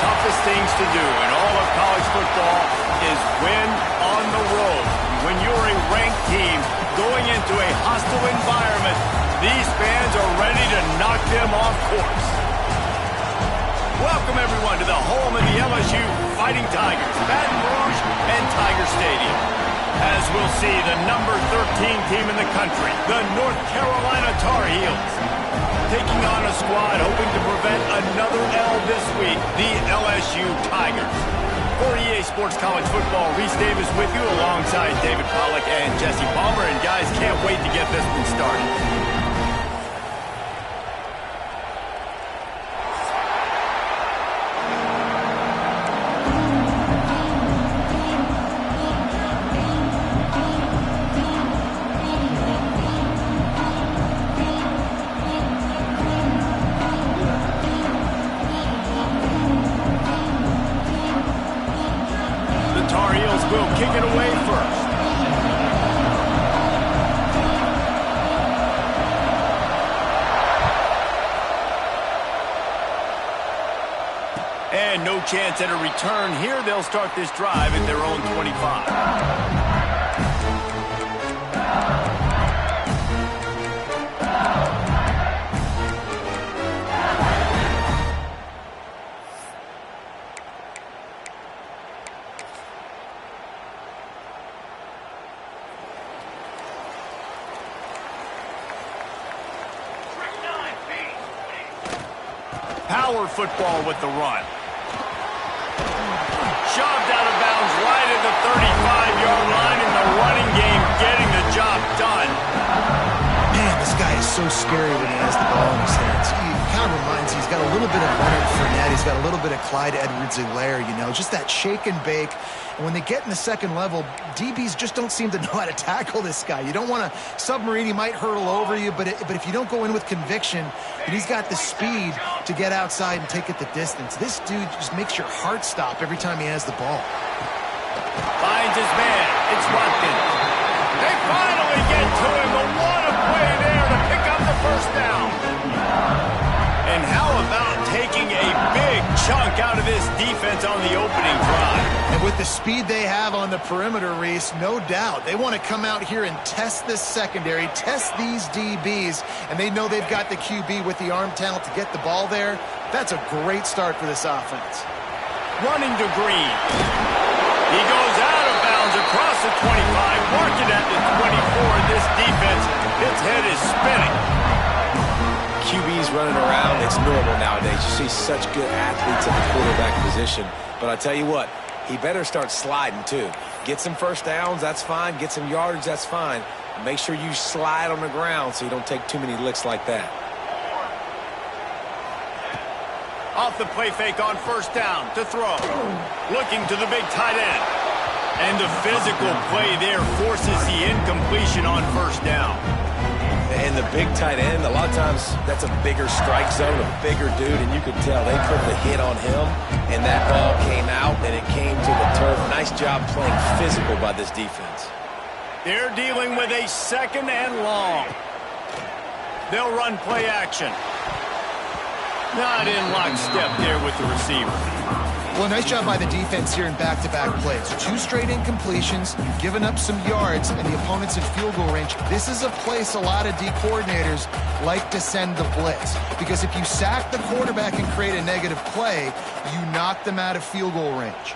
toughest things to do in all of college football is win on the road. When you're a ranked team going into a hostile environment, these fans are ready to knock them off course. Welcome, everyone, to the home of the LSU Fighting Tigers, Baton Rouge and Tiger Stadium. As we'll see, the number 13 team in the country, the North Carolina Tar Heels, taking on a squad hoping to prevent another L this week, the LSU Tigers. For EA Sports College Football, Reese Davis with you alongside David Pollack and Jesse Palmer. And guys, can't wait to get this one started. Will kick it away first. And no chance at a return here. They'll start this drive at their own 25. Power football with the run. Shoved out of bounds right at the 35-yard line in the running game, getting the job done. Man, this guy is so scary when he has the ball in his hands. He kind of reminds me, he's got a little bit of Leonard Fournette. He's got a little bit of Clyde Edwards-Helaire, you know, just that shake and bake. And when they get in the second level, DBs just don't seem to know how to tackle this guy. You don't want to submarine. He might hurtle over you, but if you don't go in with conviction, and he's got the speed to get outside and take it the distance. This dude just makes your heart stop every time he has the ball. Finds his man. It's Watkins. They finally get to him, but what a play there to pick up the first down. And how about taking a big chunk out of this defense on the opening drive? And with the speed they have on the perimeter, Reese, no doubt, they want to come out here and test this secondary, test these DBs, and they know they've got the QB with the arm talent to get the ball there. That's a great start for this offense. Running to Green. He goes out of bounds across the 25, marking at the 24. This defense, its head is spinning. QB's running around, it's normal nowadays. You see such good athletes at the quarterback position. But I tell you what, he better start sliding too. Get some first downs, that's fine. Get some yardage, that's fine. Make sure you slide on the ground so you don't take too many licks like that. Off the play fake on first down to throw. Looking to the big tight end. And the physical play there forces the incompletion on first down. And the big tight end, a lot of times that's a bigger strike zone, a bigger dude, and you could tell they put the hit on him, and that ball came out, and it came to the turf. Nice job playing physical by this defense. They're dealing with a second and long. They'll run play action. Not in lockstep there with the receiver. Well, nice job by the defense here in back-to-back plays. 2 straight incompletions, giving up some yards, and the opponent's in field goal range. This is a place a lot of D coordinators like to send the blitz, because if you sack the quarterback and create a negative play, you knock them out of field goal range.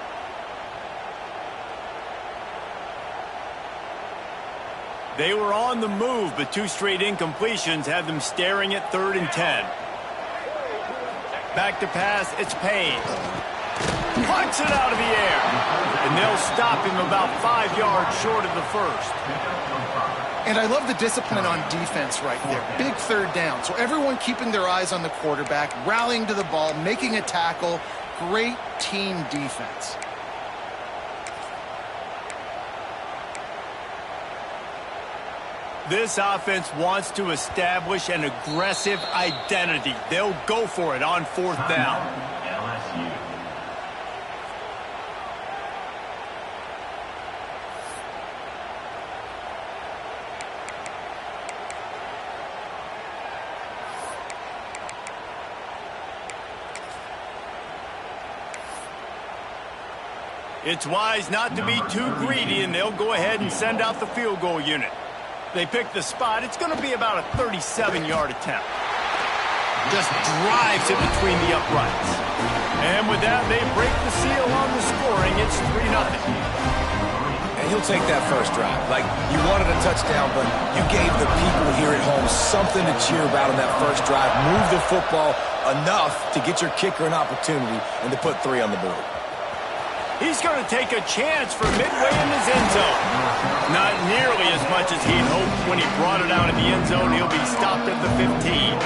They were on the move, but 2 straight incompletions had them staring at 3rd and 10. Back to pass, it's Payne. Punts it out of the air. And they'll stop him about 5 yards short of the first. And I love the discipline on defense right there. Big 3rd down. So everyone keeping their eyes on the quarterback, rallying to the ball, making a tackle. Great team defense. This offense wants to establish an aggressive identity. They'll go for it on 4th down. It's wise not to be too greedy, and they'll go ahead and send out the field goal unit. They pick the spot. It's going to be about a 37-yard attempt. Just drives it between the uprights. And with that, they break the seal on the scoring. It's 3-0. And he'll take that first drive. Like, you wanted a touchdown, but you gave the people here at home something to cheer about on that first drive. Move the football enough to get your kicker an opportunity and to put 3 on the board. He's going to take a chance from midway in his end zone. Not nearly as much as he'd hoped when he brought it out in the end zone. He'll be stopped at the 15.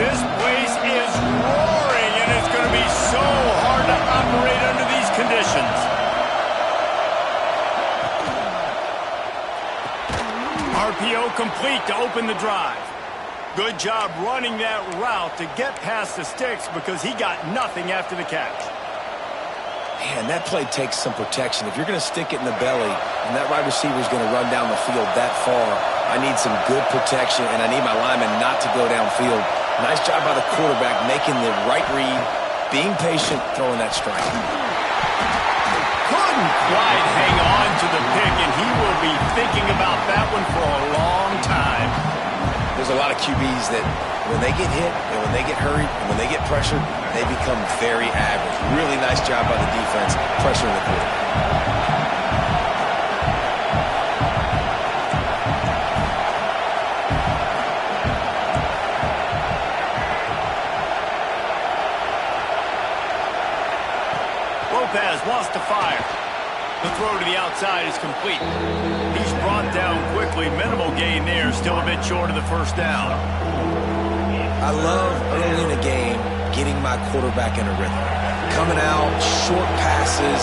This place is roaring, and it's going to be so hard to operate under these conditions. RPO complete to open the drive. Good job running that route to get past the sticks because he got nothing after the catch. Man, that play takes some protection. If you're going to stick it in the belly and that wide receiver is going to run down the field that far, I need some good protection, and I need my lineman not to go downfield. Nice job by the quarterback making the right read, being patient, throwing that strike. Couldn't quite hang on to the pick, and he will be thinking about that one for a long time. There's a lot of QBs that when they get hit and when they get hurried and when they get pressured, they become very average. Really nice job by the defense, pressuring the quarterback. Wants to fire. The throw to the outside is complete. He's brought down quickly. Minimal gain there. Still a bit short of the first down. I love early in a game getting my quarterback in a rhythm. Coming out, short passes,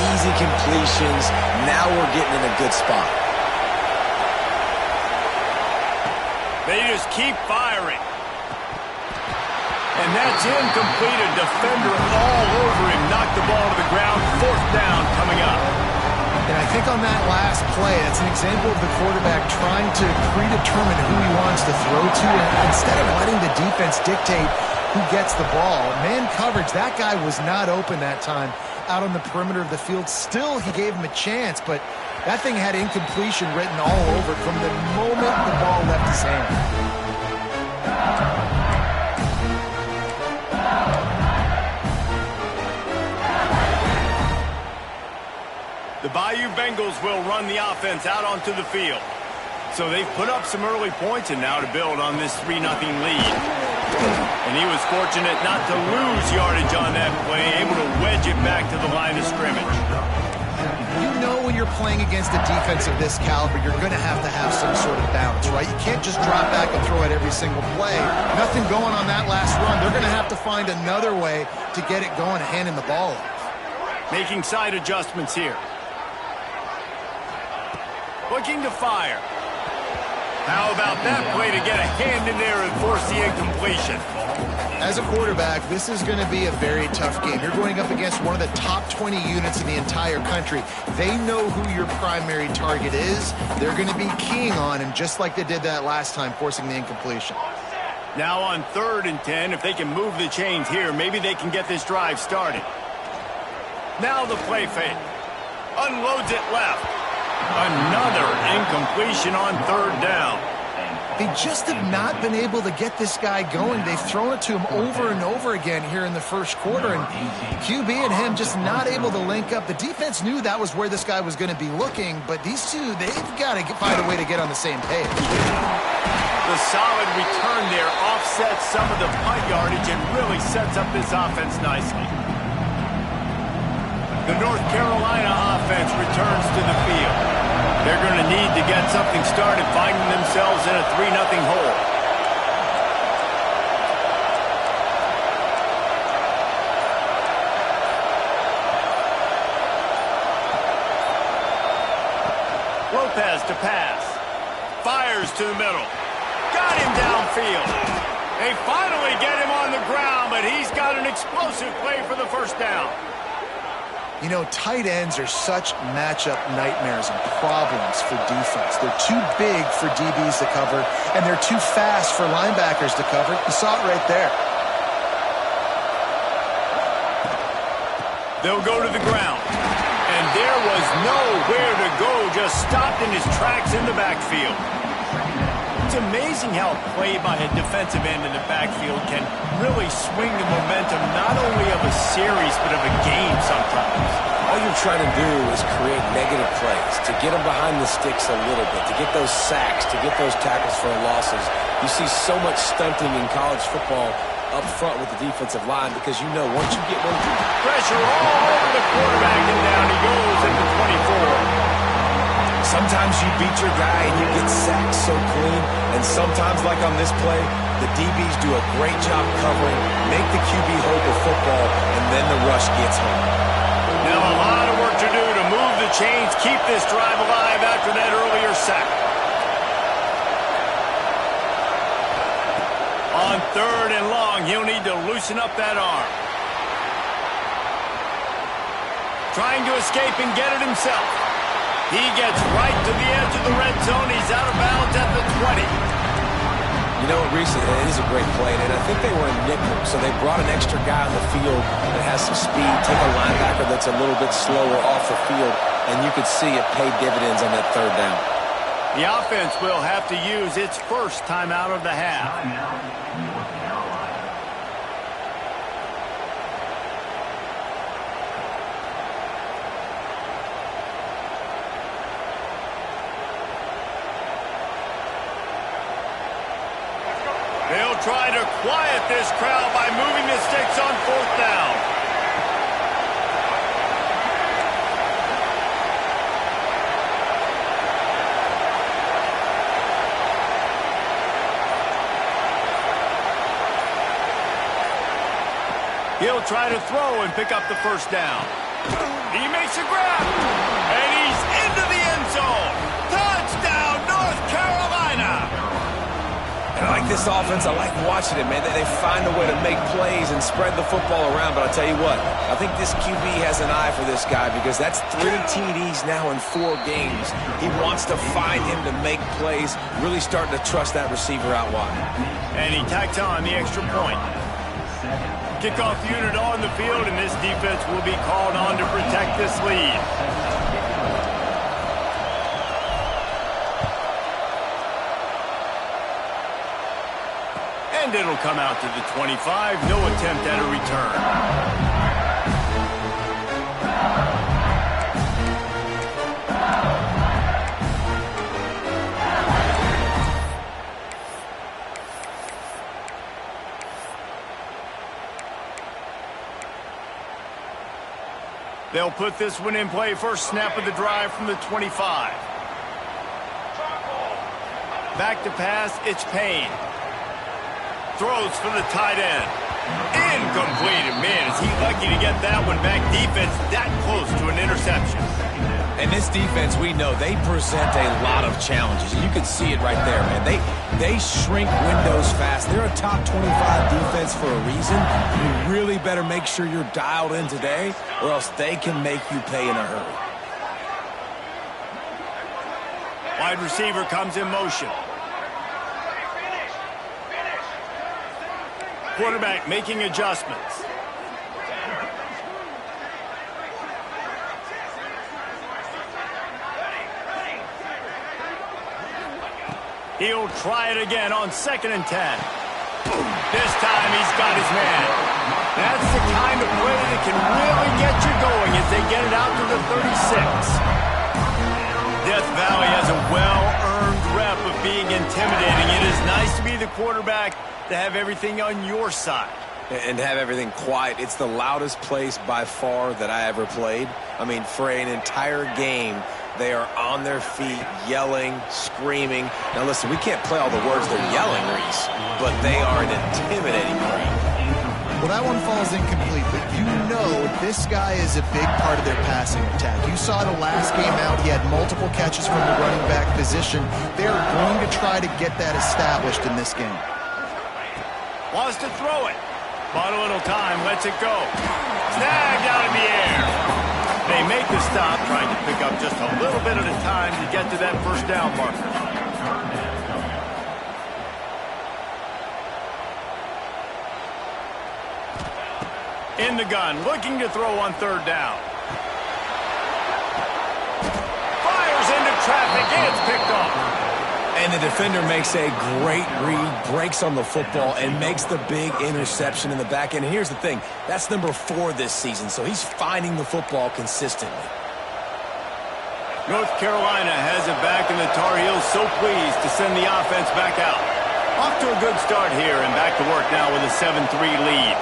easy completions. Now we're getting in a good spot. They just keep firing. And that's incomplete. A defender all over him. Knocked the ball to the ground. 4th down coming up. And I think on that last play, it's an example of the quarterback trying to predetermine who he wants to throw to, and instead of letting the defense dictate who gets the ball. Man coverage, that guy was not open that time out on the perimeter of the field. Still, he gave him a chance, but that thing had incompletion written all over it from the moment the ball left his hand. The Bayou Bengals will run the offense out onto the field. So they've put up some early points and now to build on this 3-0 lead. And he was fortunate not to lose yardage on that play, able to wedge it back to the line of scrimmage. You know when you're playing against a defense of this caliber, you're going to have some sort of balance, right? You can't just drop back and throw it every single play. Nothing going on that last run. They're going to have to find another way to get it going, handing the ball off. Making side adjustments here. Looking to fire. How about that play to get a hand in there and force the incompletion? As a quarterback, this is going to be a very tough game. You're going up against one of the top 20 units in the entire country. They know who your primary target is. They're going to be keying on him just like they did that last time, forcing the incompletion. Now on 3rd and 10, if they can move the chains here, maybe they can get this drive started. Now the play fake. Unloads it left. Another incompletion on 3rd down. They just have not been able to get this guy going. They've thrown it to him over and over again here in the first quarter, and QB and him just not able to link up. The defense knew that was where this guy was going to be looking, but these two, they've got to find a way to get on the same page. The solid return there offsets some of the punt yardage and really sets up this offense nicely. The North Carolina offense returns to the field. They're going to need to get something started, finding themselves in a 3-0 hole. Lopez to pass. Fires to the middle. Got him downfield. They finally get him on the ground, but he's got an explosive play for the first down. You know, tight ends are such matchup nightmares and problems for defense. They're too big for DBs to cover, and they're too fast for linebackers to cover. You saw it right there. They'll go to the ground. And there was nowhere to go, just stopped in his tracks in the backfield. It's amazing how a play by a defensive end in the backfield can really swing the momentum not only of a series but of a game sometimes. All you're trying to do is create negative plays, to get them behind the sticks a little bit, to get those sacks, to get those tackles for losses. You see so much stunting in college football up front with the defensive line because you know once you get one pressure all over the quarterback and down he goes at the 24. Sometimes you beat your guy and you get sacked so clean, and sometimes, like on this play, the DBs do a great job covering, make the QB hold the football, and then the rush gets home. Now a lot of work to do to move the chains, keep this drive alive after that earlier sack. On 3rd and long, he'll need to loosen up that arm. Trying to escape and get it himself. He gets right to the edge of the red zone. He's out of bounds at the 20. You know what, Reese, it is a great play, and I think they were in nickel, so they brought an extra guy on the field that has some speed, take a linebacker that's a little bit slower off the field, and you could see it pay dividends on that 3rd down. The offense will have to use its first timeout of the half. They'll try to quiet this crowd by moving the sticks on 4th down. He'll try to throw and pick up the 1st down. He makes a grab, and he's into the end zone. Touchdown, North Carolina! And I like this offense. I like watching it, man. They find a way to make plays and spread the football around. But I'll tell you what, I think this QB has an eye for this guy because that's 3 TDs now in 4 games. He wants to find him to make plays, really starting to trust that receiver out wide. And he tacks on the extra point. Kickoff unit on the field, and this defense will be called on to protect this lead. And it'll come out to the 25. No attempt at a return. They'll put this one in play. First snap of the drive from the 25. Back to pass, it's Payne. Throws for the tight end. Incomplete. And man, is he lucky to get that one back. Defense that close to an interception. And this defense, we know, they present a lot of challenges. And you can see it right there, man. They shrink windows fast. They're a top 25 defense for a reason. You really better make sure you're dialed in today, or else they can make you pay in a hurry. Wide receiver comes in motion. Quarterback making adjustments. He'll try it again on 2nd and 10. This time he's got his man. That's the kind of play that can really get you going as they get it out to the 36. Death Valley has a well-earned rep of being intimidating. It is nice to be the quarterback to have everything on your side. And have everything quiet. It's the loudest place by far that I ever played. I mean, for an entire game, they are on their feet, yelling, screaming. Now, listen, we can't play all the words they're yelling, Reese, but they are an intimidating crowd. Well, that one falls incomplete, but you know this guy is a big part of their passing attack. You saw the last game out. He had multiple catches from the running back position. They're going to try to get that established in this game. Wants to throw it. Bought a little time, lets it go. Snagged out of the air. They make the stop, trying to pick up just a little bit at a time to get to that first down marker. In the gun, looking to throw on third down. Fires into traffic, and it's picked off. And the defender makes a great read, breaks on the football, and makes the big interception in the back end. And here's the thing, that's number 4 this season, so he's finding the football consistently. North Carolina has it back, and the Tar Heels so pleased to send the offense back out. Off to a good start here, and back to work now with a 7-3 lead.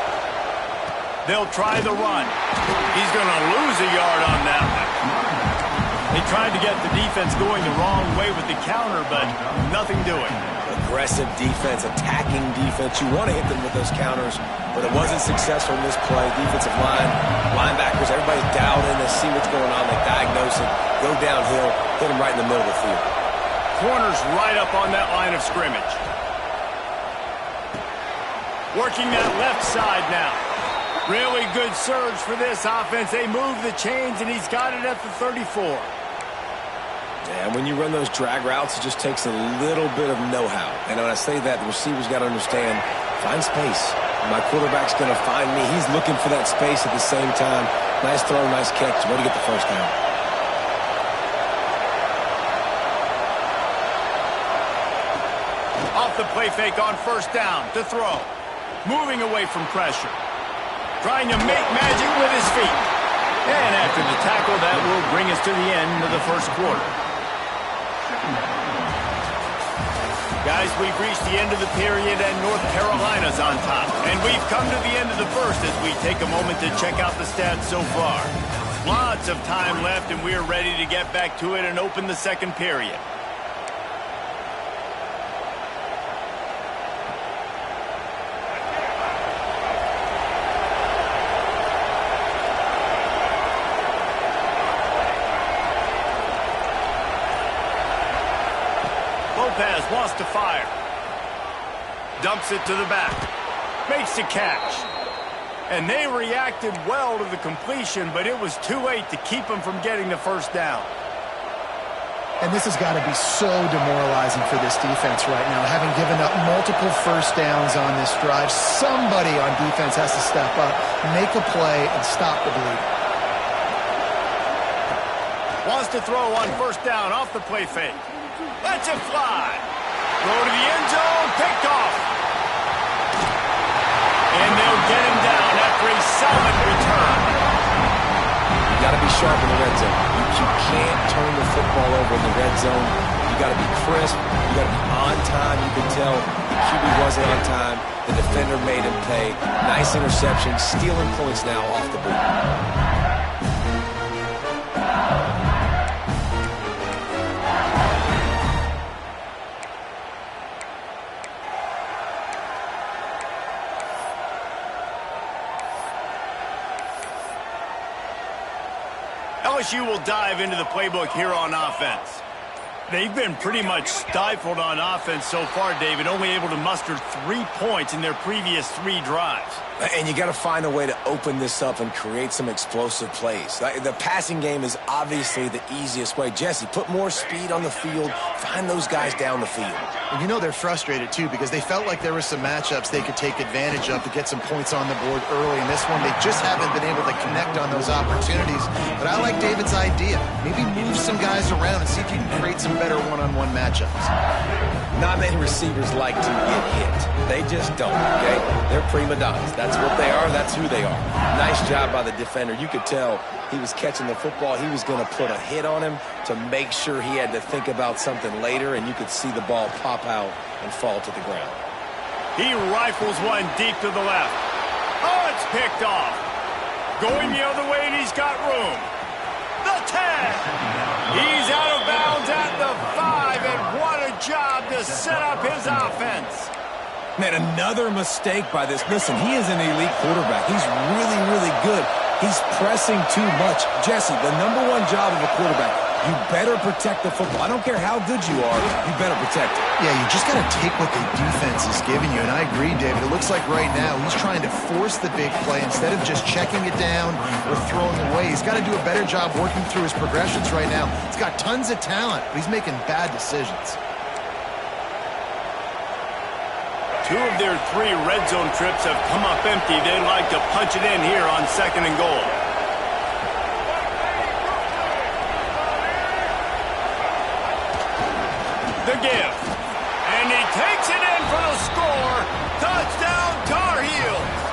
They'll try the run. He's going to lose a yard on that one. They tried to get the defense going the wrong way with the counter, but nothing doing. Aggressive defense, attacking defense. You want to hit them with those counters, but it wasn't successful in this play. Defensive line, linebackers, everybody's dialed in to see what's going on. They diagnose it, go downhill, hit them right in the middle of the field. Corners right up on that line of scrimmage. Working that left side now. Really good surge for this offense. They move the chains, and he's got it at the 34. Yeah, when you run those drag routes, it just takes a little bit of know-how. And when I say that, the receiver's got to understand, find space. My quarterback's going to find me. He's looking for that space at the same time. Nice throw, nice catch. Way to get the first down. Off the play fake on first down to throw. Moving away from pressure. Trying to make magic with his feet. And after the tackle, that will bring us to the end of the first quarter. Guys, we've reached the end of the period, and North Carolina's on top. And we've come to the end of the first as we take a moment to check out the stats so far. Lots of time left, and we're ready to get back to it and open the second period. Wants to fire. Dumps it to the back. Makes the catch. And they reacted well to the completion, but it was too late to keep them from getting the first down. And this has got to be so demoralizing for this defense right now. Having given up multiple first downs on this drive, somebody on defense has to step up, make a play, and stop the bleed. Wants to throw on first down off the play fake. Lets it fly. Go to the end zone, picked off. And they'll get him down after a solid return. You got to be sharp in the red zone. You can't turn the football over in the red zone. You got to be crisp. You got to be on time. You can tell the QB wasn't on time. The defender made him pay. Nice interception, stealing points now off the boot. LSU will dive into the playbook here on offense. They've been pretty much stifled on offense so far, David, only able to muster 3 points in their previous 3 drives. And you got to find a way to open this up and create some explosive plays. The passing game is obviously the easiest way. Jesse, put more speed on the field. Find those guys down the field. And you know they're frustrated, too, because they felt like there were some matchups they could take advantage of to get some points on the board early. In this one, they just haven't been able to connect on those opportunities. But I like David's idea. Maybe move some guys around and see if you can create some better one-on-one matchups. Not many receivers like to get hit. They just don't, okay? They're prima donnas. That's what they are. That's who they are. Nice job by the defender. You could tell he was catching the football. He was going to put a hit on him to make sure he had to think about something later, and you could see the ball pop out and fall to the ground. He rifles one deep to the left. Oh, it's picked off. Going the other way, and he's got room. The 10. He's out of bounds at the 5, and what a job to set up his offense. Man, another mistake by this. Listen, he is an elite quarterback. He's really, really good. He's pressing too much. Jesse, the #1 job of a quarterback, You better protect the football. I don't care how good you are, you better protect it. Yeah, you just got to take what the defense is giving you, and I agree, David. It looks like right now he's trying to force the big play instead of just checking it down or throwing away. He's got to do a better job working through his progressions right now. He's got tons of talent, but he's making bad decisions. 2 of their 3 red zone trips have come up empty. They'd like to punch it in here on 2nd and goal. The give. And he takes it in for the score. Touchdown, Tar Heels.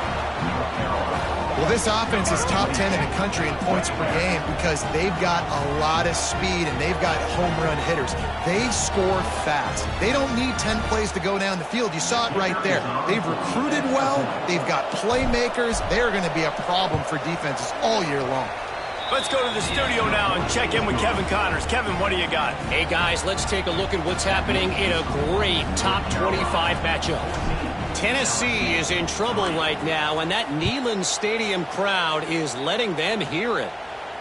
Well, this offense is top 10 in the country in points per game because they've got a lot of speed and they've got home run hitters. They score fast. They don't need 10 plays to go down the field. You saw it right there. They've recruited well. They've got playmakers. They're going to be a problem for defenses all year long. Let's go to the studio now and check in with Kevin Connors. Kevin, what do you got? Hey, guys, let's take a look at what's happening in a great top 25 matchup. Tennessee is in trouble right now, and that Neyland Stadium crowd is letting them hear it.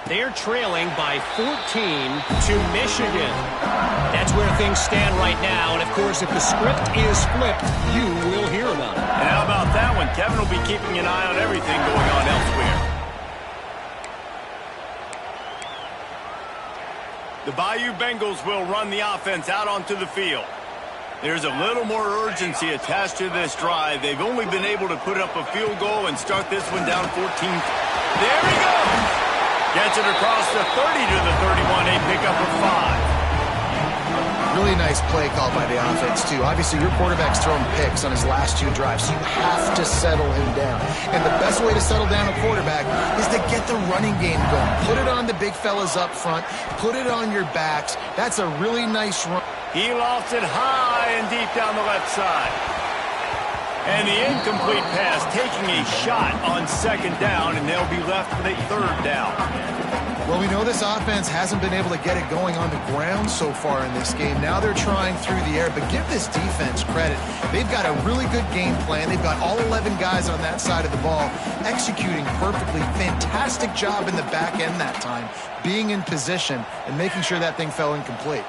They're trailing by 14 to Michigan. That's where things stand right now, and of course, if the script is flipped, you will hear about it. And how about that one? Kevin will be keeping an eye on everything going on elsewhere. The Bayou Bengals will run the offense out onto the field. There's a little more urgency attached to this drive. They've only been able to put up a field goal and start this one down 14. There he goes! Gets it across the 30 to the 31. A pickup of 5. Really nice play call by the offense, too. Obviously, your quarterback's thrown picks on his last 2 drives, so you have to settle him down. And the best way to settle down a quarterback is to get the running game going. Put it on the big fellas up front. Put it on your backs. That's a really nice run. He lost it high and deep down the left side. And the incomplete pass taking a shot on 2nd down, and they'll be left with a 3rd down. Well, we know this offense hasn't been able to get it going on the ground so far in this game. Now they're trying through the air, but give this defense credit. They've got a really good game plan. They've got all 11 guys on that side of the ball executing perfectly. Fantastic job in the back end that time, being in position and making sure that thing fell incomplete.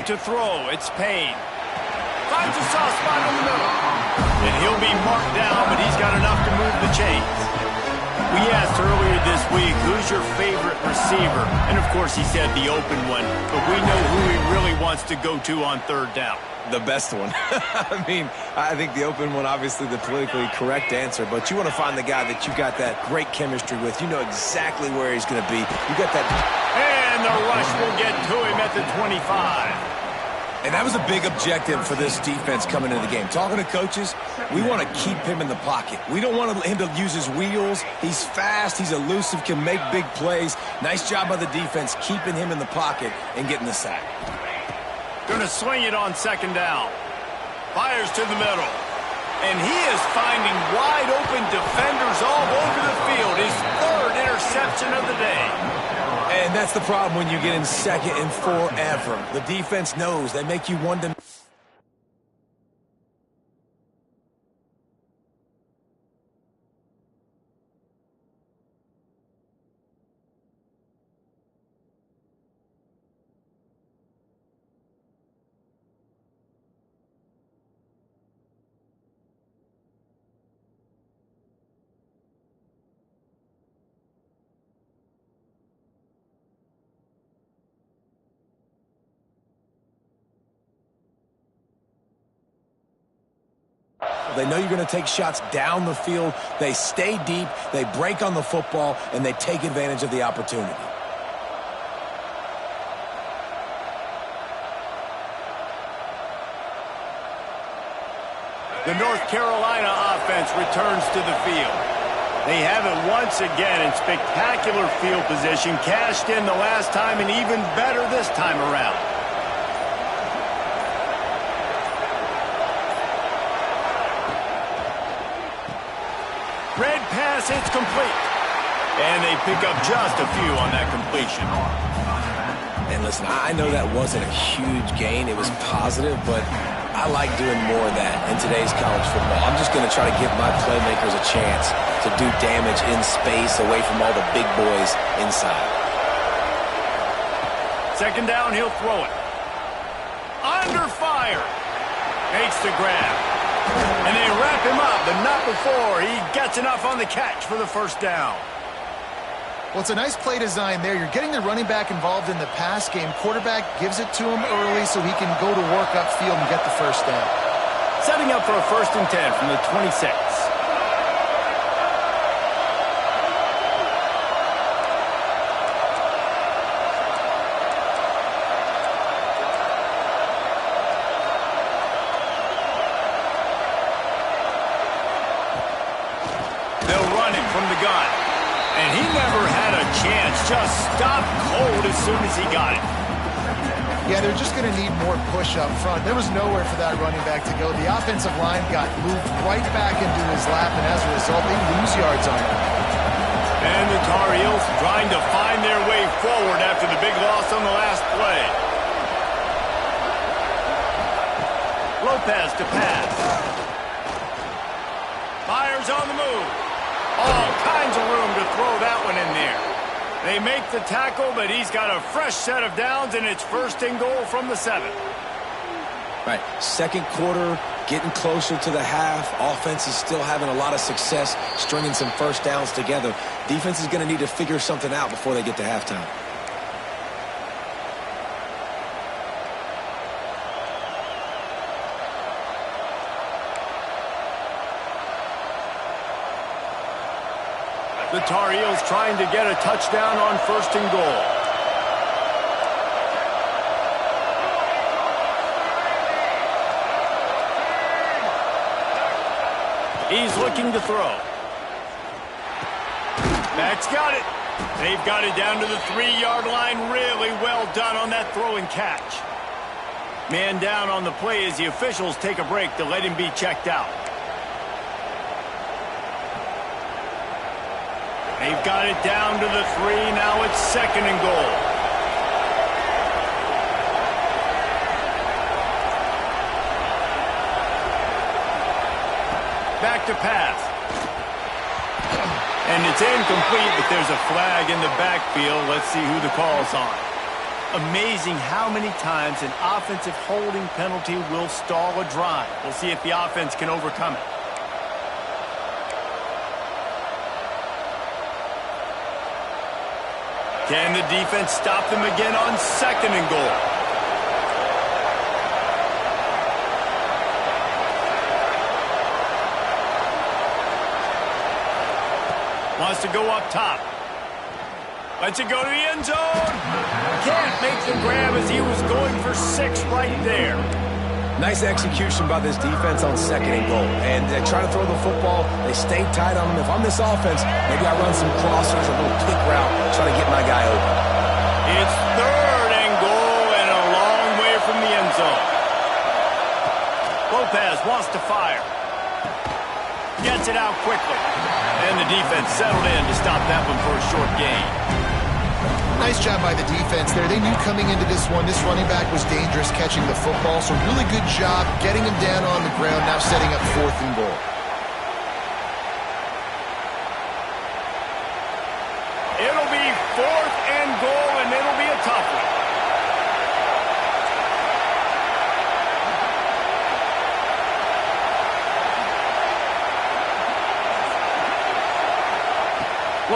To throw, it's Payne. Finds a soft spot in the middle. And he'll be marked down, but he's got enough to move the chains. We asked earlier this week, who's your favorite receiver? And, of course, he said the open one. But we know who he really wants to go to on 3rd down. The best one. I mean, I think the open one, obviously the politically correct answer, but you want to find the guy that you got that great chemistry with. You know exactly where he's going to be. You got that. And the rush will get to him at the 25. And that was a big objective for this defense coming into the game. Talking to coaches, we want to keep him in the pocket. We don't want him to use his wheels. He's fast, he's elusive, can make big plays. Nice job by the defense keeping him in the pocket and getting the sack. Going to swing it on 2nd down. Fires to the middle. And he is finding wide open defenders all over the field. His 3rd interception of the day. And that's the problem when you get in 2nd and forever. The defense knows they make you one-dimensional. They know you're going to take shots down the field. They stay deep, they break on the football, and they take advantage of the opportunity. The North Carolina offense returns to the field. They have it once again in spectacular field position, cashed in the last time and even better this time around. Red pass, it's complete. And they pick up just a few on that completion. And listen, I know that wasn't a huge gain. It was positive, but I like doing more of that in today's college football. I'm just going to try to give my playmakers a chance to do damage in space away from all the big boys inside. Second down, he'll throw it. Under fire. Makes the grab. And they wrap him up, but not before he gets enough on the catch for the first down. Well, it's a nice play design there. You're getting the running back involved in the pass game. Quarterback gives it to him early so he can go to work upfield and get the first down. Setting up for a 1st and 10 from the 26. They'll run it from the gun. And he never had a chance, just stopped cold as soon as he got it. Yeah, they're just going to need more push up front. There was nowhere for that running back to go. The offensive line got moved right back into his lap, and as a result, they lose yards on it. And the Tar Heels trying to find their way forward after the big loss on the last play. Lopez to pass. Myers on the move. All kinds of room to throw that one in there. They make the tackle, but he's got a fresh set of downs, and it's 1st and goal from the 7. Right, second quarter, getting closer to the half. Offense is still having a lot of success stringing some first downs together. Defense is going to need to figure something out before they get to halftime. The Tar Heels trying to get a touchdown on 1st and goal. He's looking to throw. Mack's got it. They've got it down to the 3-yard line. Really well done on that throw and catch. Man down on the play as the officials take a break to let him be checked out. They've got it down to the 3. Now it's 2nd and goal. Back to pass. And it's incomplete, but there's a flag in the backfield. Let's see who the call's on. Amazing how many times an offensive holding penalty will stall a drive. We'll see if the offense can overcome it. Can the defense stop them again on 2nd and goal? Wants to go up top. Lets it go to the end zone. Can't make the grab as he was going for 6 right there. Nice execution by this defense on 2nd and goal. And they try to throw the football. They stay tight on him. If I'm this offense, maybe I run some crossers, a little kick route, try to get my guy open. It's 3rd and goal and a long way from the end zone. Lopez wants to fire. Gets it out quickly. And the defense settled in to stop that one for a short gain. Nice job by the defense there. They knew coming into this one, this running back was dangerous catching the football, so really good job getting him down on the ground, now setting up 4th and goal. It'll be 4th and goal, and it'll be a tough one.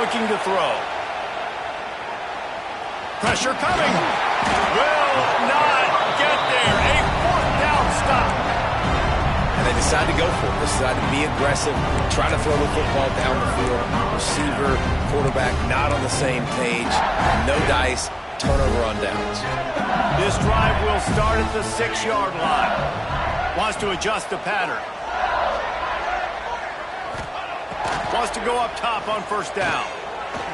Looking to throw. Pressure coming. Will not get there. A 4th down stop. And they decide to go for it. They decide to be aggressive, try to throw the football down the field. Receiver, quarterback not on the same page. No dice. Turnover on downs. This drive will start at the 6-yard line. Wants to adjust the pattern. Wants to go up top on 1st down.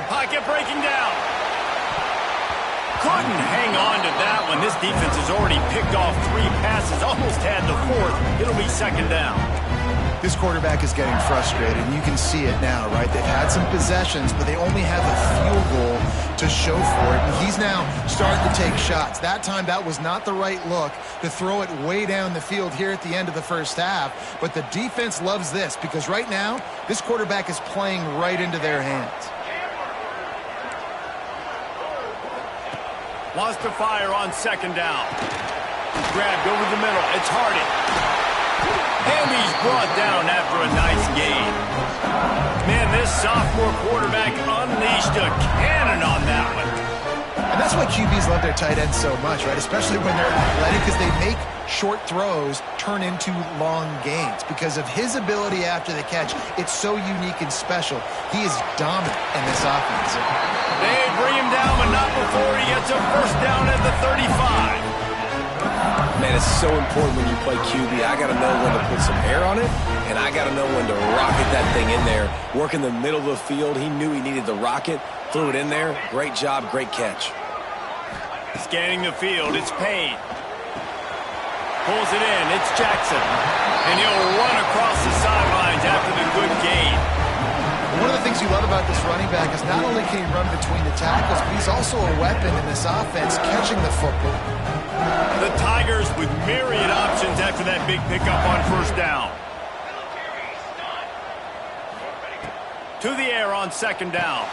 Pocket breaking down. Couldn't hang on to that one. This defense has already picked off 3 passes, almost had the 4th. It'll be 2nd down. This quarterback is getting frustrated, and you can see it now, right? They've had some possessions, but they only have a field goal to show for it, and he's now starting to take shots. That time, that was not the right look to throw it way down the field here at the end of the first half, but the defense loves this because right now, this quarterback is playing right into their hands. Wants to fire on second down. Grabbed over the middle. It's Hardy. And he's brought down after a nice gain. Man, this sophomore quarterback unleashed a cannon on that one. And that's why QBs love their tight ends so much, right? Especially when they're athletic, because they make short throws turn into long gains. Because of his ability after the catch, it's so unique and special. He is dominant in this offense. They bring him down, but not before he gets a first down at the 35. Man, it's so important when you play QB. I got to know when to put some air on it, and I got to know when to rocket that thing in there. Work in the middle of the field. He knew he needed the rocket, threw it in there. Great job, great catch. Scanning the field, it's Payne. Pulls it in, it's Jackson. And he'll run across the sidelines after the good gain. One of the things you love about this running back is not only can he run between the tackles, but he's also a weapon in this offense catching the football. The Tigers with myriad options after that big pickup on first down. To the air on second down.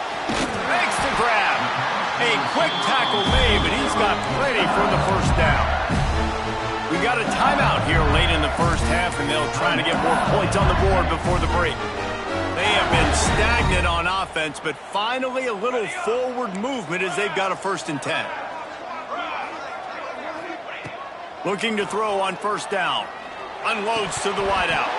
Makes the grab. A quick tackle made, but he's got plenty for the first down. We got a timeout here late in the first half, and they'll try to get more points on the board before the break. They have been stagnant on offense, but finally a little forward movement as they've got a 1st and 10. Looking to throw on first down. Unloads to the wideout.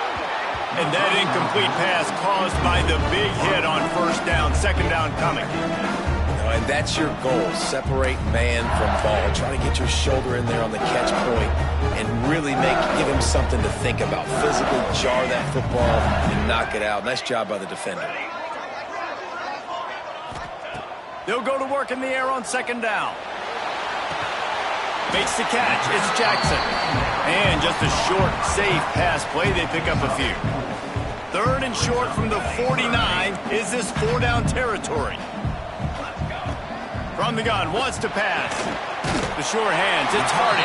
And that incomplete pass caused by the big hit on first down. Second down coming. And that's your goal. Separate man from ball. Try to get your shoulder in there on the catch point and really give him something to think about. Physically jar that football and knock it out. Nice job by the defender. They'll go to work in the air on second down. Makes the catch. It's Jackson. And just a short, safe pass play. They pick up a few. 3rd and short from the 49. Is this 4-down territory? From the gun, wants to pass. The sure hands, it's Hardy.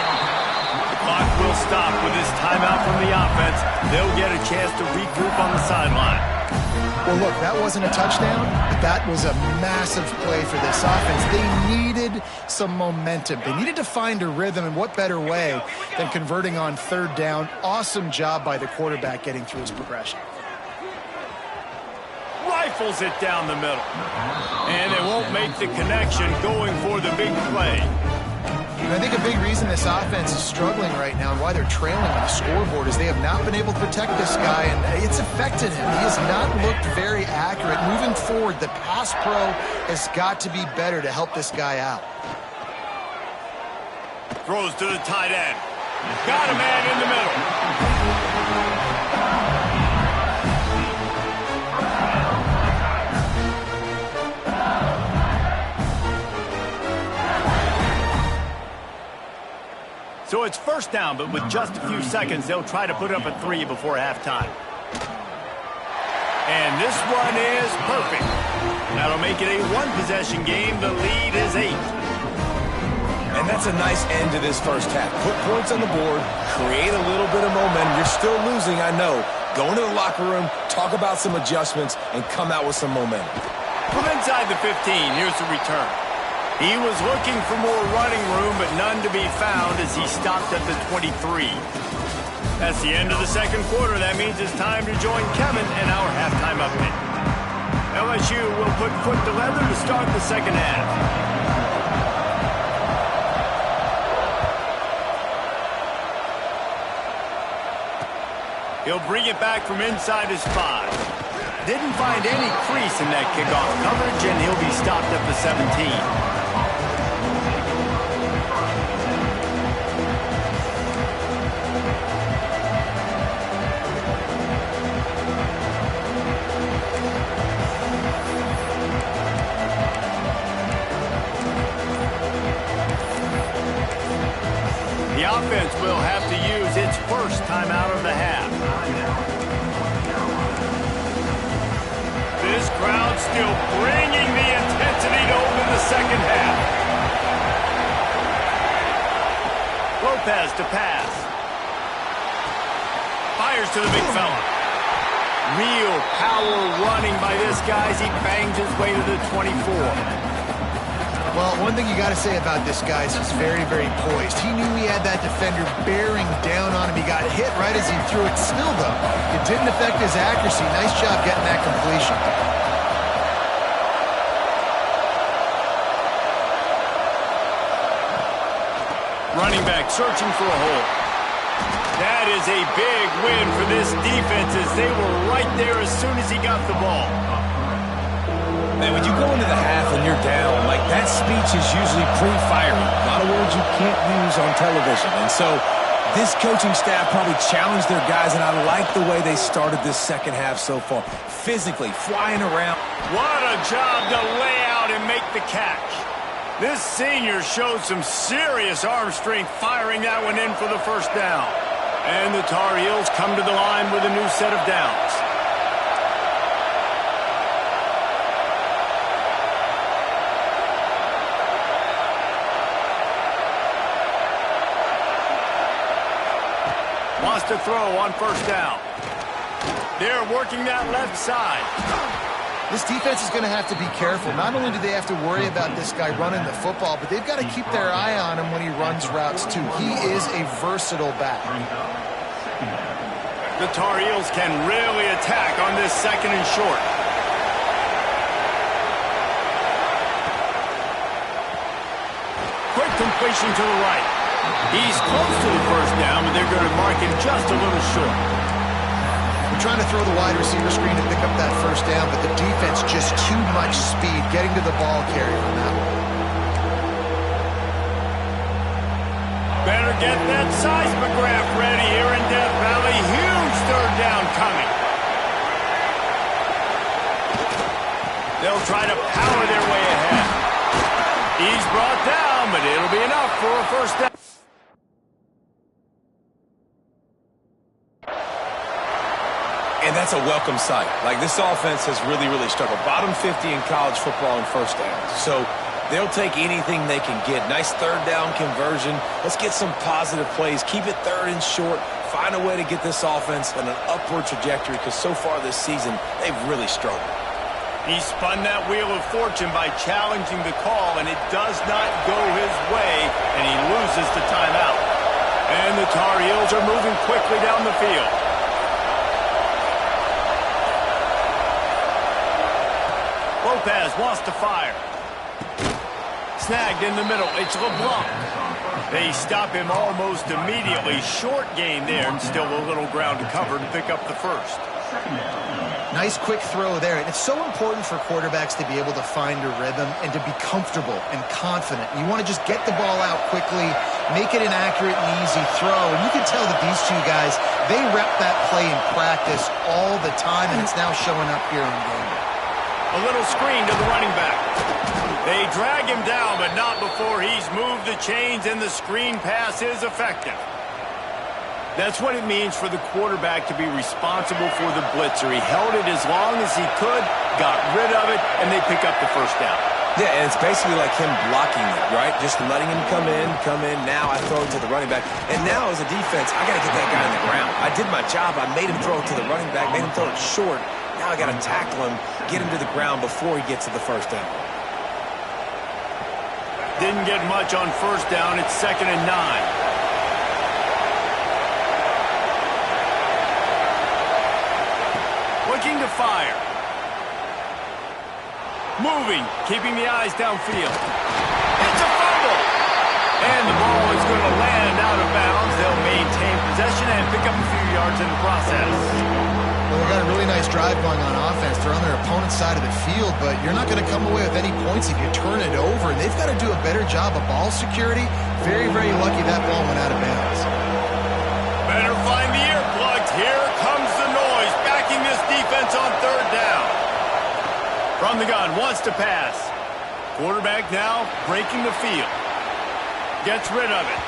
The clock will stop with this timeout from the offense. They'll get a chance to regroup on the sideline. Well, look, that wasn't a touchdown, but that was a massive play for this offense. They needed some momentum. They needed to find a rhythm, and what better way than converting on 3rd down. Awesome job by the quarterback getting through his progression. Rifles it down the middle. And they won't make the connection going for the big play. And I think a big reason this offense is struggling right now and why they're trailing on the scoreboard is they have not been able to protect this guy, and it's affected him. He has not looked very accurate. Moving forward, the pass pro has got to be better to help this guy out. Throws to the tight end. Got a man in the middle. So it's first down, but with just a few seconds, they'll try to put up a 3 before halftime. And this one is perfect. That'll make it a 1-possession game. The lead is 8. And that's a nice end to this first half. Put points on the board, create a little bit of momentum. You're still losing, I know. Go into the locker room, talk about some adjustments, and come out with some momentum. From inside the 15, here's the return. He was looking for more running room, but none to be found as he stopped at the 23. That's the end of the second quarter. That means it's time to join Kevin in our halftime update. LSU will put foot to leather to start the second half. He'll bring it back from inside his 5. Didn't find any crease in that kickoff coverage, and he'll be stopped at the 17. The offense will have to use its first timeout of the half. This crowd still bringing the intensity to open the second half. Lopez to pass. Fires to the big fella. Real power running by this guy as he bangs his way to the 24. Well, one thing you got to say about this guy is he's very, very poised. He knew he had that defender bearing down on him. He got hit right as he threw it. Still, though, it didn't affect his accuracy. Nice job getting that completion. Running back searching for a hole. That is a big win for this defense as they were right there as soon as he got the ball. Man, when you go into the half and you're down, like that speech is usually pretty fiery. A lot of words you can't use on television. And so this coaching staff probably challenged their guys, and I like the way they started this second half so far. Physically, flying around. What a job to lay out and make the catch. This senior showed some serious arm strength firing that one in for the first down. And the Tar Heels come to the line with a new set of downs. Wants to throw on first down. They're working that left side. This defense is going to have to be careful. Not only do they have to worry about this guy running the football, but they've got to keep their eye on him when he runs routes too. He is a versatile back. The Tar Heels can really attack on this second and short. Quick completion to the right. He's close to the first down, but they're going to mark him just a little short. We're trying to throw the wide receiver screen to pick up that first down, but the defense just too much speed getting to the ball carrier on that one. Better get that seismograph ready here in Death Valley. Huge third down coming. They'll try to power their way ahead. He's brought down, but it'll be enough for a first down. And that's a welcome sight. Like, this offense has really, really struggled. Bottom 50 in college football in first downs. So they'll take anything they can get. Nice third down conversion. Let's get some positive plays. Keep it third and short. Find a way to get this offense on an upward trajectory, because so far this season, they've really struggled. He spun that wheel of fortune by challenging the call, and it does not go his way, and he loses the timeout. And the Tar Heels are moving quickly down the field. Lopez wants to fire. Snagged in the middle. It's LeBlanc. They stop him almost immediately. Short gain there, and still a little ground to cover to pick up the first. Nice quick throw there. And it's so important for quarterbacks to be able to find a rhythm and to be comfortable and confident. You want to just get the ball out quickly, make it an accurate and easy throw. And you can tell that these two guys, they rep that play in practice all the time, and it's now showing up here in game. A little screen to the running back. They drag him down, but not before he's moved the chains, and the screen pass is effective. That's what it means for the quarterback to be responsible for the blitzer. He held it as long as he could, got rid of it, and they pick up the first down. Yeah, and it's basically like him blocking it, right? Just letting him come in. Now I throw it to the running back. And now as a defense, I got to get that guy on the ground. I did my job. I made him throw it to the running back, made him throw it short. Now I got to tackle him, get him to the ground before he gets to the first down. Didn't get much on first down. It's 2nd and 9. Looking to fire. Moving, keeping the eyes downfield. It's a fumble! And the ball is going to land out of bounds. They'll maintain possession and pick up a few yards in the process. Well, they've got a really nice drive going on offense. They're on their opponent's side of the field, but you're not going to come away with any points if you turn it over. And they've got to do a better job of ball security. Very, very lucky that ball went out of bounds. Better find the earplugs. Here comes the noise, backing this defense on third down. From the gun, wants to pass. Quarterback now breaking the field. Gets rid of it.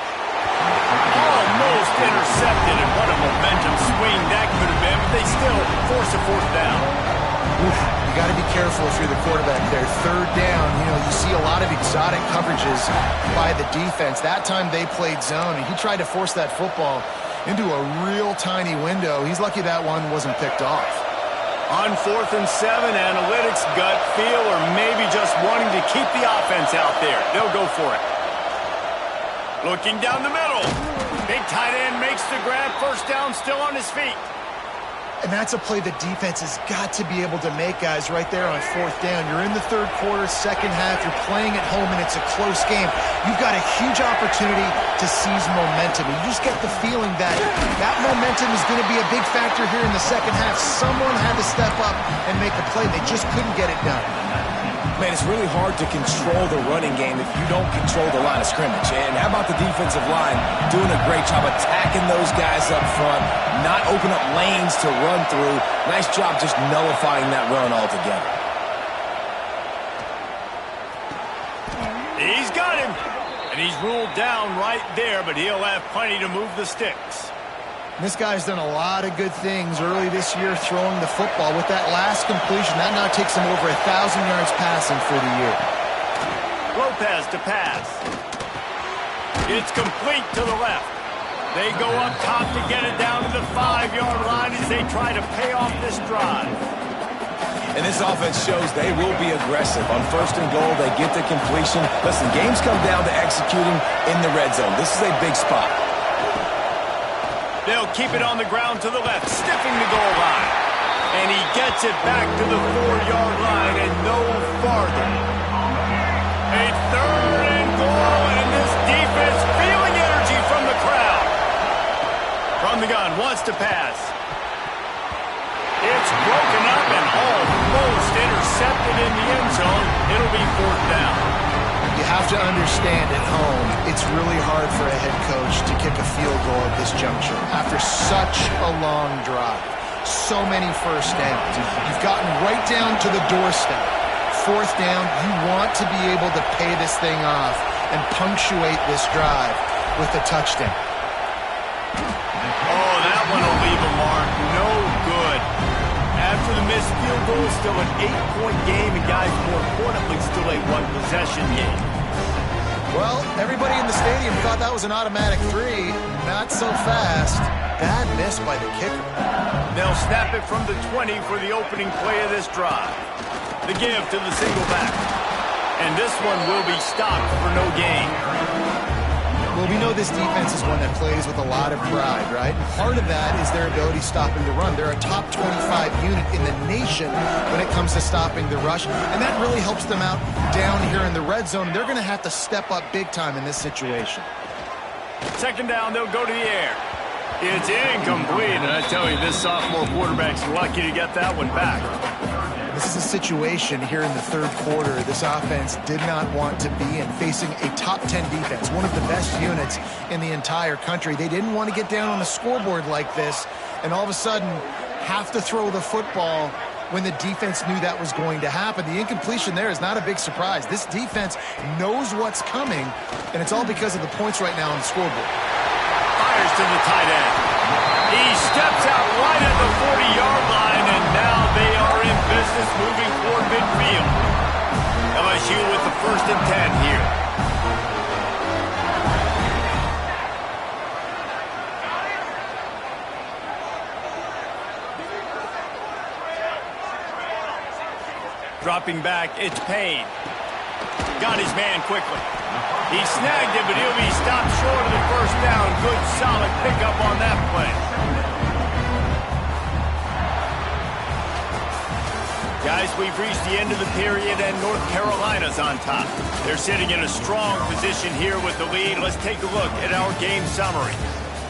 Almost intercepted, and what a momentum swing that could have been, but they still force a fourth down. got to be careful if you're the quarterback there. Third down, you see a lot of exotic coverages by the defense. That time they played zone, and he tried to force that football into a real tiny window. He's lucky that one wasn't picked off. On 4th and 7, analytics, gut feel, or maybe just wanting to keep the offense out there. They'll go for it. Looking down the middle. Big tight end makes the grab. First down, still on his feet. And that's a play the defense has got to be able to make, guys, right there on 4th down. You're in the third quarter, second half. You're playing at home, and it's a close game. You've got a huge opportunity to seize momentum. And you just get the feeling that that momentum is going to be a big factor here in the second half. Someone had to step up and make a play. They just couldn't get it done. Man, it's really hard to control the running game if you don't control the line of scrimmage. And how about the defensive line doing a great job attacking those guys up front, not open up lanes to run through. Nice job just nullifying that run altogether. He's got him. And he's ruled down right there, but he'll have plenty to move the sticks. This guy's done a lot of good things early this year throwing the football. With that last completion, that now takes him over 1,000 yards passing for the year. Lopez to pass. It's complete to the left. They go up top to get it down to the 5-yard line as they try to pay off this drive. And this offense shows they will be aggressive. On 1st and goal, they get the completion. Listen, games come down to executing in the red zone. This is a big spot. They'll keep it on the ground to the left, stiffing the goal line. And he gets it back to the 4-yard line and no farther. A 3rd and goal, and this defense feeling energy from the crowd. From the gun, wants to pass. It's broken up and almost intercepted in the end zone. It'll be 4th down. You have to understand at home, it's really hard for a head coach to kick a field goal at this juncture. After such a long drive, so many first downs, you've gotten right down to the doorstep. 4th down, you want to be able to pay this thing off and punctuate this drive with a touchdown. Oh, that one will leave a mark. No good. After the missed field goal, still an 8-point game, and guys, more importantly, still a 1-possession game. Well, everybody in the stadium thought that was an automatic 3. Not so fast. Bad miss by the kicker. They'll snap it from the 20 for the opening play of this drive. The give to the single back. And this one will be stopped for no gain. Well, we know this defense is one that plays with a lot of pride, right? Part of that is their ability stopping the run. They're a top 25 unit in the nation when it comes to stopping the rush, and that really helps them out down here in the red zone. They're going to have to step up big time in this situation. 2nd down, they'll go to the air. It's incomplete, and I tell you, this sophomore quarterback's lucky to get that one back. This is a situation here in the third quarter this offense did not want to be in, facing a top 10 defense, one of the best units in the entire country. They didn't want to get down on the scoreboard like this and all of a sudden have to throw the football when the defense knew that was going to happen. The incompletion there is not a big surprise. This defense knows what's coming, and it's all because of the points right now on the scoreboard. Fires to the tight end. He steps out right at the 40-yard line, and now they are in business moving toward midfield. LSU with the 1st and 10 here. Dropping back, it's Payne. Got his man quickly. He snagged it, but he'll be stopped short of the 1st down. Good, solid pickup on that play. Guys, we've reached the end of the period, and North Carolina's on top. They're sitting in a strong position here with the lead. Let's take a look at our game summary.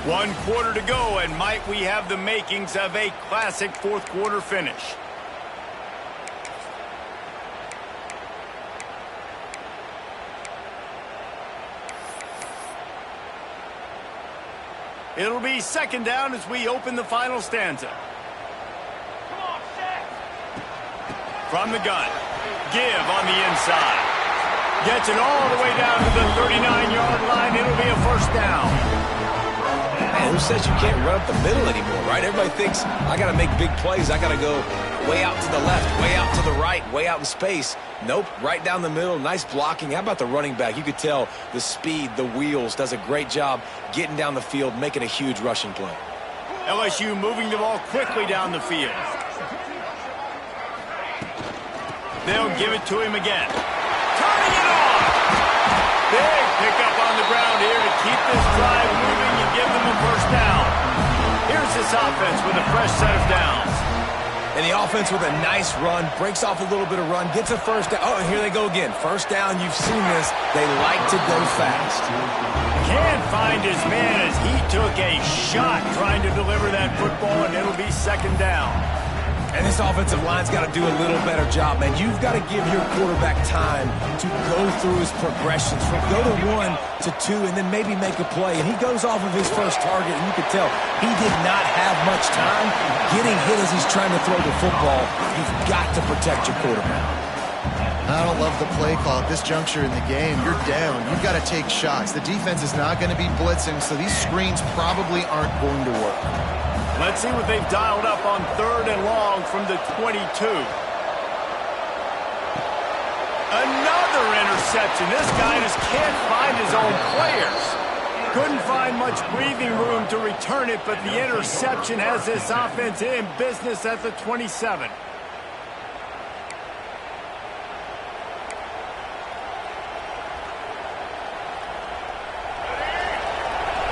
1 quarter to go, and might we have the makings of a classic 4th quarter finish. It'll be 2nd down as we open the final stanza. From the gun. Give on the inside. Gets it all the way down to the 39-yard line. It'll be a 1st down. Man, man, who says you can't run up the middle anymore, right? Everybody thinks, I got to make big plays. I got to go way out to the left, way out to the right, way out in space. Nope, right down the middle, nice blocking. How about the running back? You could tell the speed, the wheels, does a great job getting down the field, making a huge rushing play. LSU moving the ball quickly down the field. They'll give it to him again. Turning it on! Big pickup on the ground here to keep this drive moving and give them a first down. Here's this offense with a fresh set of downs. And the offense with a nice run, breaks off a little bit of run, gets a first down. Oh, and here they go again. First down, you've seen this. They like to go fast. Can't find his man as he took a shot trying to deliver that football, and it'll be second down. And this offensive line's got to do a little better job, man. You've got to give your quarterback time to go through his progressions, from go to 1 to 2, and then maybe make a play. And he goes off of his first target, and you could tell he did not have much time getting hit as he's trying to throw the football. You've got to protect your quarterback. I don't love the play call at this juncture in the game. You're down. You've got to take shots. The defense is not going to be blitzing, so these screens probably aren't going to work. Let's see what they've dialed up on 3rd and long from the 22. Another interception. This guy just can't find his own players. Couldn't find much breathing room to return it, but the interception has this offense in business at the 27.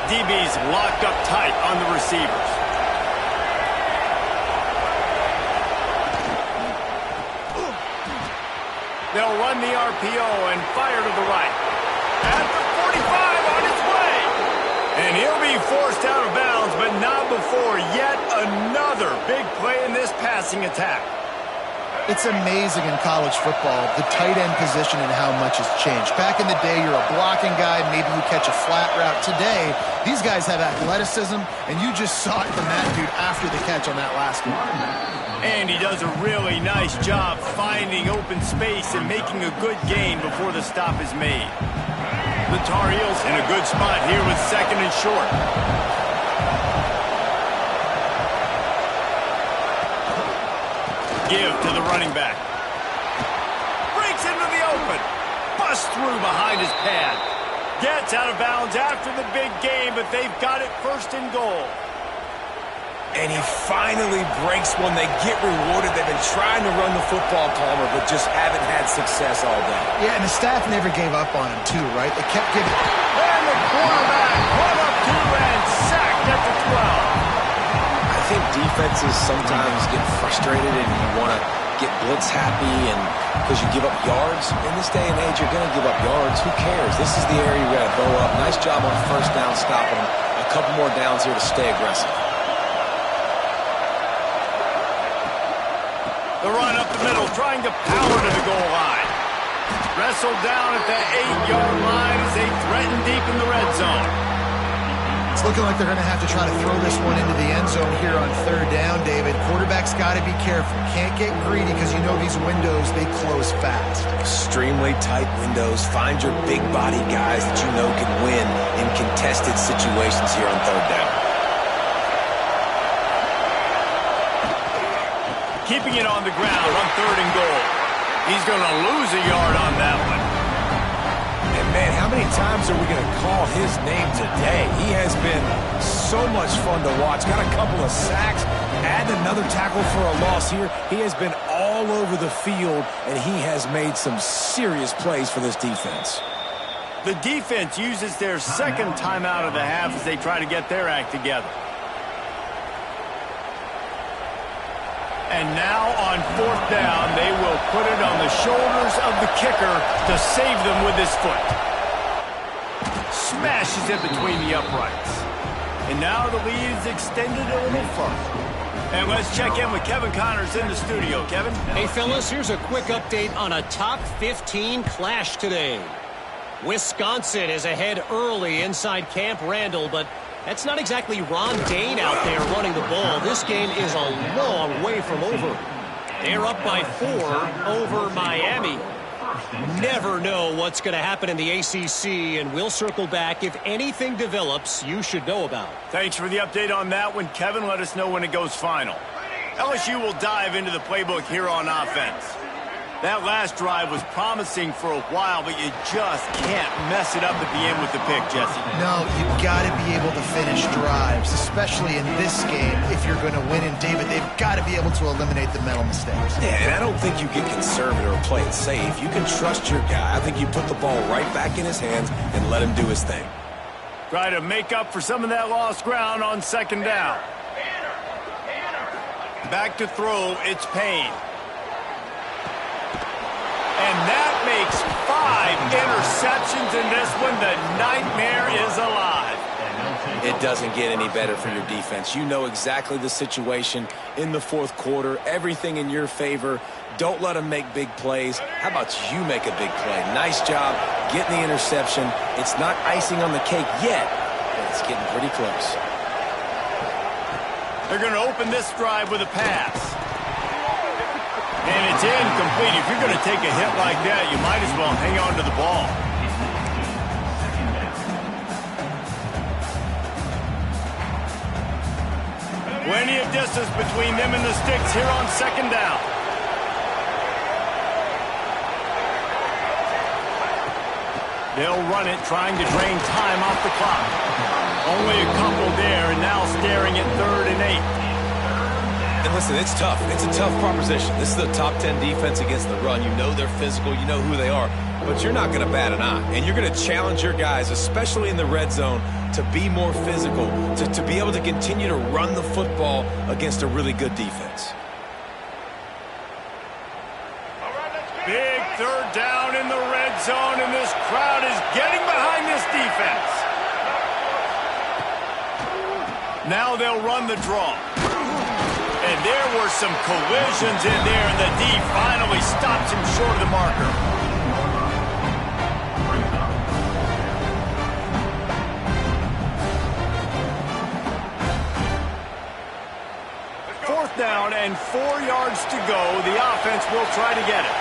DB's locked up tight on the receivers. They'll run the RPO and fire to the right. At the 45 on its way. And he'll be forced out of bounds, but not before yet another big play in this passing attack. It's amazing in college football, the tight end position and how much has changed. Back in the day, you're a blocking guy, maybe you catch a flat route. Today, these guys have athleticism, and you just saw it from that dude after the catch on that last one. And he does a really nice job finding open space and making a good gain before the stop is made. The Tar Heels in a good spot here with 2nd and short. Give to the running back. Breaks into the open. Busts through behind his pad. Gets out of bounds after the big game, but they've got it 1st and goal. And he finally breaks one. They get rewarded. They've been trying to run the football, Palmer, but just haven't had success all day. Yeah, and the staff never gave up on him, too, right? They kept giving... And the quarterback run up to and sacked at the 12. I think defenses sometimes get frustrated and you want to get blitz happy and because you give up yards. In this day and age, you're going to give up yards. Who cares? This is the area you got to go up. Nice job on 1st down stopping them. A couple more downs here to stay aggressive. The run up the middle, trying to power to the goal line. Wrestled down at the 8-yard line as they threaten deep in the red zone. It's looking like they're going to have to try to throw this one into the end zone here on 3rd down, David. Quarterback's got to be careful. Can't get greedy because you know these windows, they close fast. Extremely tight windows. Find your big-bodied guys that you know can win in contested situations here on 3rd down. Keeping it on the ground on 3rd and goal. He's going to lose a yard on that one. And, man, how many times are we going to call his name today? He has been so much fun to watch. Got a couple of sacks, add another tackle for a loss here. He has been all over the field, and he has made some serious plays for this defense. The defense uses their 2nd timeout of the half as they try to get their act together. And now on 4th down, they will put it on the shoulders of the kicker to save them with his foot. Smashes it between the uprights. And now the lead is extended a little further. And let's check in with Kevin Connors in the studio. Kevin? Hey, fellas, here's a quick update on a top 15 clash today. Wisconsin is ahead early inside Camp Randall, but that's not exactly Ron Dane out there running the ball. This game is a long way from over. They're up by 4 over Miami. Never know what's going to happen in the ACC, and we'll circle back if anything develops you should know about. Thanks for the update on that one, Kevin. Let us know when it goes final. LSU will dive into the playbook here on offense. That last drive was promising for a while, but you just can't mess it up at the end with the pick, Jesse. No, you got to be able to finish drives, especially in this game. If you're going to win, and David, they've got to be able to eliminate the mental mistakes. Yeah, and I don't think you get conservative or play it safe. You can trust your guy. I think you put the ball right back in his hands and let him do his thing. Try to make up for some of that lost ground on second down. Back to throw, it's Payne. And that makes 5 interceptions in this one. The nightmare is alive. It doesn't get any better for your defense. You know exactly the situation in the fourth quarter. Everything in your favor. Don't let them make big plays. How about you make a big play? Nice job getting the interception. It's not icing on the cake yet, but it's getting pretty close. They're going to open this drive with a pass. And it's incomplete. If you're going to take a hit like that, you might as well hang on to the ball. Plenty of distance between them and the sticks here on second down. They'll run it, trying to drain time off the clock. Only a couple there, and now staring at 3rd and 8. And listen, it's tough. It's a tough proposition. This is the top 10 defense against the run. You know they're physical. You know who they are. But you're not going to bat an eye. And you're going to challenge your guys, especially in the red zone, to be more physical, to be able to continue to run the football against a really good defense. Big 3rd down in the red zone, and this crowd is getting behind this defense. Now they'll run the draw. And there were some collisions in there, and the D finally stops him short of the marker. Fourth down and 4 yards to go. The offense will try to get it.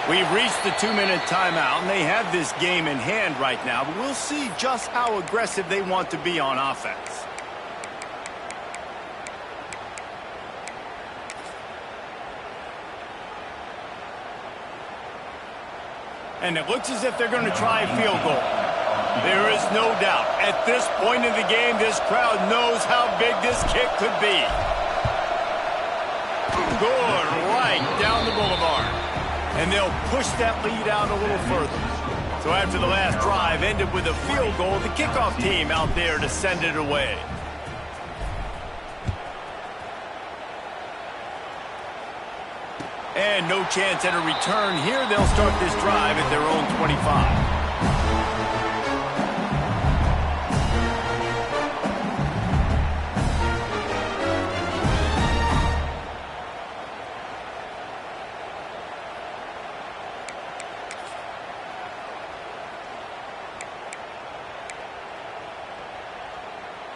We've reached the 2-minute timeout, and they have this game in hand right now, but we'll see just how aggressive they want to be on offense. And it looks as if they're going to try a field goal. There is no doubt. At this point in the game, this crowd knows how big this kick could be. Good, right down the boulevard. And they'll push that lead out a little further. So after the last drive ended with a field goal, the kickoff team out there to send it away. And no chance at a return here. They'll start this drive at their own 25.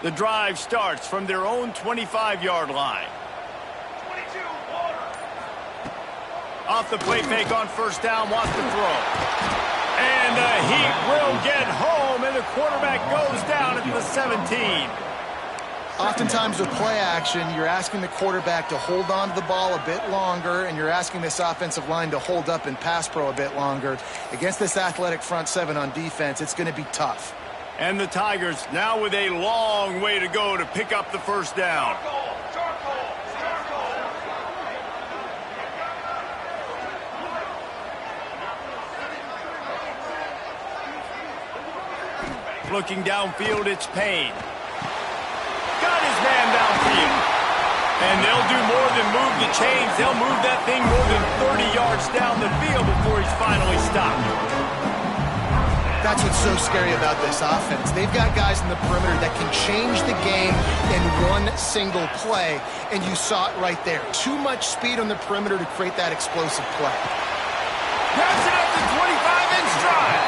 The drive starts from their own 25-yard line. 22, off the play fake on first down, wants to throw. And the Heat will get home, and the quarterback goes down at the 17. Oftentimes with play action, you're asking the quarterback to hold on to the ball a bit longer, and you're asking this offensive line to hold up in pass pro a bit longer. Against this athletic front seven on defense, it's going to be tough. And the Tigers now with a long way to go to pick up the first down. Looking downfield, it's Payne. Got his man downfield. And they'll do more than move the chains. They'll move that thing more than 30 yards down the field before he's finally stopped. That's what's so scary about this offense. They've got guys in the perimeter that can change the game in one single play, and you saw it right there. Too much speed on the perimeter to create that explosive play. Grabs it up to 25-inch drive.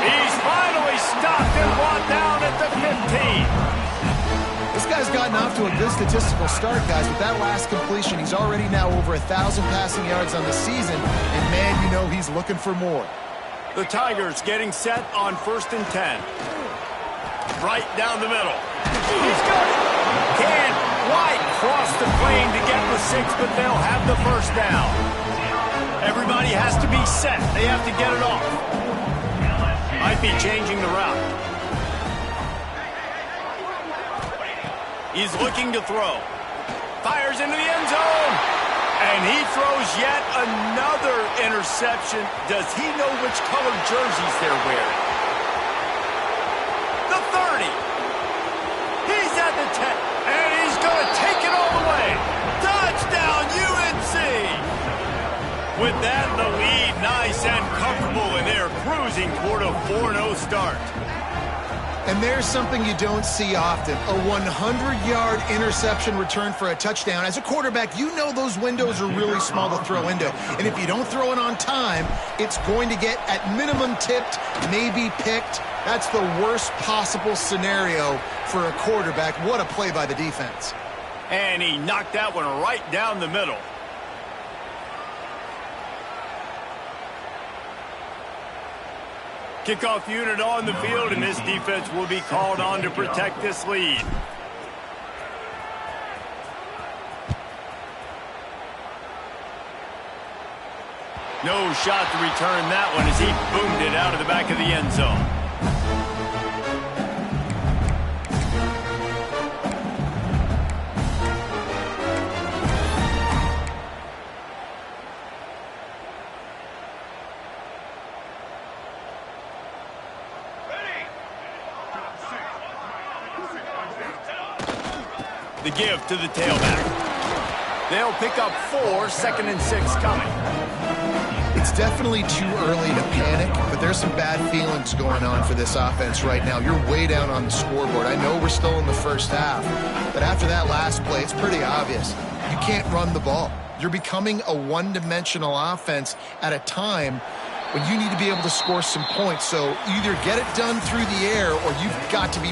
He's finally stopped and brought down at the 15. This guy's gotten off to a good statistical start, guys. With that last completion, he's already now over 1,000 passing yards on the season, and man, you know he's looking for more. The Tigers getting set on 1st and 10. Right down the middle. He's got it. Can't quite cross the plane to get the 6, but they'll have the first down. Everybody has to be set. They have to get it off. Might be changing the route. He's looking to throw. Fires into the end zone. And he throws yet another interception. Does he know which color jerseys they're wearing? The 30. He's at the 10. And he's going to take it all the way. Touchdown, UNC. With that, the lead nice and comfortable, and they're cruising toward a 4-0 start. And there's something you don't see often, a 100-yard interception return for a touchdown. As a quarterback, you know those windows are really small to throw into. And if you don't throw it on time, it's going to get, at minimum, tipped, maybe picked. That's the worst possible scenario for a quarterback. What a play by the defense. And he knocked that one right down the middle. Kickoff unit on the field, and this defense will be called on to protect this lead. No shot to return that one as he boomed it out of the back of the end zone. The give to the tailback. They'll pick up 4, 2nd and 6 coming. It's definitely too early to panic, but there's some bad feelings going on for this offense right now. You're way down on the scoreboard. I know we're still in the first half, but after that last play, it's pretty obvious. You can't run the ball. You're becoming a one-dimensional offense at a time when you need to be able to score some points. So either get it done through the air or you've got to be more